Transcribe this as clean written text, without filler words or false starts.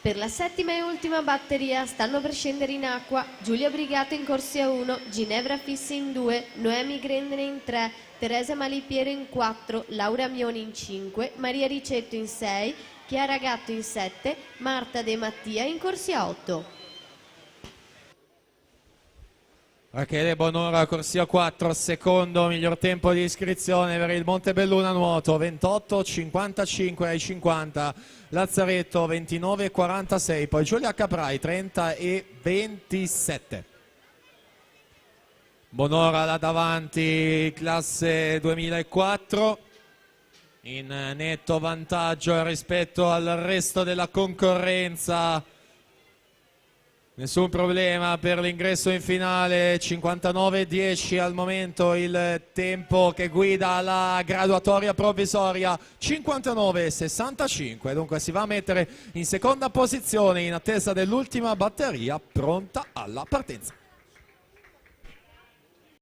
Per la settima e ultima batteria stanno per scendere in acqua Giulia Brigato in corsia 1, Ginevra Fissi in 2, Noemi Grendene in 3, Teresa Malipiero in 4, Laura Mioni in 5, Maria Ricetto in 6, Chiara Gatto in 7, Marta De Mattia in corsia 8. Rachele Bonora, corsia 4, secondo miglior tempo di iscrizione per il Montebelluna nuoto, 28,55 ai 50, Lazzaretto 29,46, poi Giulia Caprai 30,27. Bonora là davanti, classe 2004, in netto vantaggio rispetto al resto della concorrenza. Nessun problema per l'ingresso in finale, 59,10 al momento il tempo che guida la graduatoria provvisoria, 59,65, dunque si va a mettere in seconda posizione in attesa dell'ultima batteria pronta alla partenza.